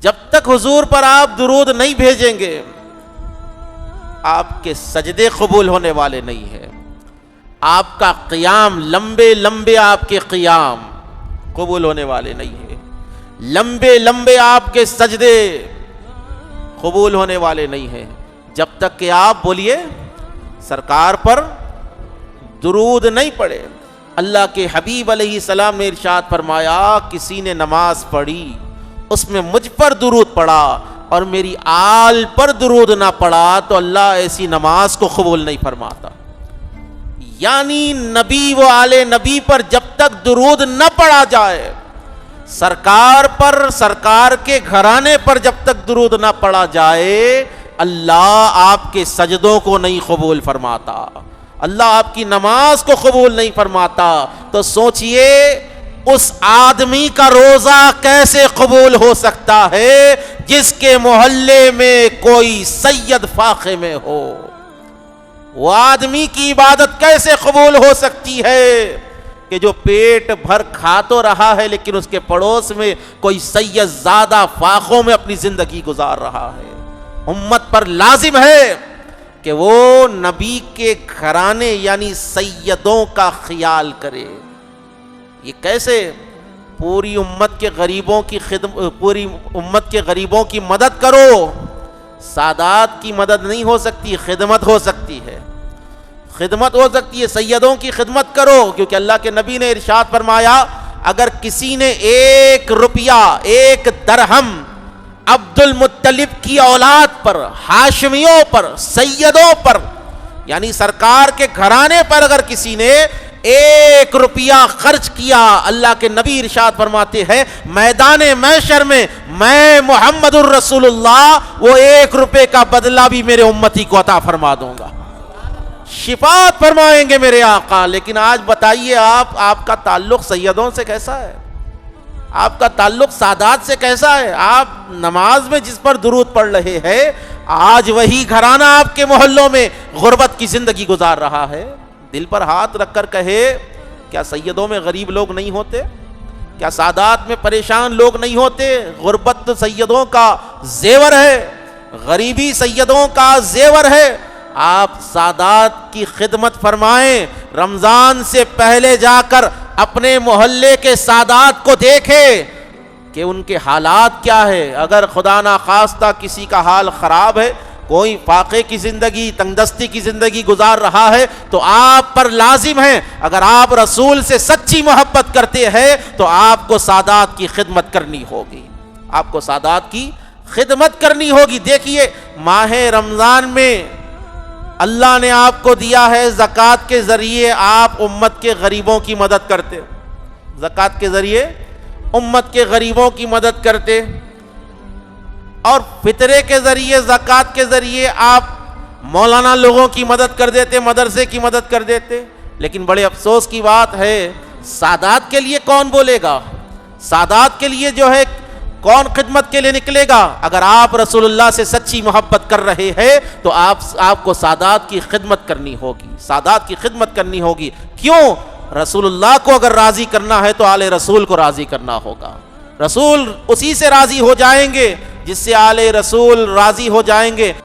جب تک حضور پر آپ درود نہیں بھیجیں گے آپ کے سجدے قبول ہونے والے نہیں ہیں، آپ کا قیام لمبے لمبے آپ کے قیام قبول ہونے والے نہیں ہیں، لمبے لمبے آپ کے سجدے قبول ہونے والے نہیں ہیں، جب تک کہ آپ بولیے سرکار پر درود نہیں پڑھے۔ اللہ کے حبیب علیہ السلام نے ارشاد فرمایا کسی نے نماز پڑھی اس میں مجھ پر درود پڑھا اور میری آل پر درود نہ پڑھا تو اللہ ایسی نماز کو قبول نہیں فرماتا۔ یعنی نبی و آل نبی پر جب تک درود نہ پڑھا جائے، سرکار پر، سرکار کے گھرانے پر جب تک درود نہ پڑھا جائے، اللہ آپ کے سجدوں کو نہیں قبول فرماتا، اللہ آپ کی نماز کو قبول نہیں فرماتا۔ تو سوچئے اس آدمی کا روزہ کیسے قبول ہو سکتا ہے جس کے محلے میں کوئی سید فاقے میں ہو؟ وہ آدمی کی عبادت کیسے قبول ہو سکتی ہے کہ جو پیٹ بھر کھا تو رہا ہے لیکن اس کے پڑوس میں کوئی سید زادہ فاقوں میں اپنی زندگی گزار رہا ہے؟ امت پر لازم ہے کہ وہ نبی کے گھرانے یعنی سیدوں کا خیال کرے۔ یہ کیسے؟ پوری امت کے غریبوں کی پوری امت کے غریبوں کی مدد کرو۔ سادات کی مدد نہیں ہو سکتی، خدمت ہو سکتی ہے، خدمت ہو سکتی ہے، سیدوں کی خدمت کرو، کیونکہ اللہ کے نبی نے ارشاد فرمایا اگر کسی نے 1 روپیہ 1 درہم عبد المطلب کی اولاد پر، ہاشمیوں پر، سیدوں پر یعنی سرکار کے گھرانے پر اگر کسی نے 1 روپیہ خرچ کیا، اللہ کے نبی ارشاد فرماتے ہیں میدان محشر میں میں محمد الرسول اللہ وہ 1 روپے کا بدلہ بھی میرے امتی کو عطا فرما دوں گا، شفاعت فرمائیں گے میرے آقا۔ لیکن آج بتائیے آپ کا تعلق سیدوں سے کیسا ہے؟ آپ کا تعلق سادات سے کیسا ہے؟ آپ نماز میں جس پر درود پڑھ رہے ہیں آج وہی گھرانہ آپ کے محلوں میں غربت کی زندگی گزار رہا ہے۔ دل پر ہاتھ رکھ کر کہے کیا سیدوں میں غریب لوگ نہیں ہوتے؟ کیا سادات میں پریشان لوگ نہیں ہوتے؟ غربت تو سیدوں کا زیور ہے، غریبی سیدوں کا زیور ہے۔ آپ سادات کی خدمت فرمائیں، رمضان سے پہلے جا کر اپنے محلے کے سادات کو دیکھیں کہ ان کے حالات کیا ہے۔ اگر خدا نخواستہ کسی کا حال خراب ہے، کوئی فاقے کی زندگی، تنگدستی کی زندگی گزار رہا ہے تو آپ پر لازم ہے، اگر آپ رسول سے سچی محبت کرتے ہیں تو آپ کو سادات کی خدمت کرنی ہوگی، آپ کو سادات کی خدمت کرنی ہوگی۔ دیکھیے ماہ رمضان میں اللہ نے آپ کو دیا ہے زکوٰۃ کے ذریعے آپ امت کے غریبوں کی مدد کرتے، زکوٰۃ کے ذریعے امت کے غریبوں کی مدد کرتے، اور فطرے کے ذریعے، زکوٰۃ کے ذریعے آپ مولانا لوگوں کی مدد کر دیتے، مدرسے کی مدد کر دیتے۔ لیکن بڑے افسوس کی بات ہے سادات کے لیے کون بولے گا؟ سادات کے لیے جو ہے کون خدمت کے لیے نکلے گا؟ اگر آپ رسول اللہ سے سچی محبت کر رہے ہیں تو آپ کو سادات کی خدمت کرنی ہوگی، سادات کی خدمت کرنی ہوگی۔ کیوں؟ رسول اللہ کو اگر راضی کرنا ہے تو آل رسول کو راضی کرنا ہوگا، رسول اسی سے راضی ہو جائیں گے جس سے آل رسول راضی ہو جائیں گے۔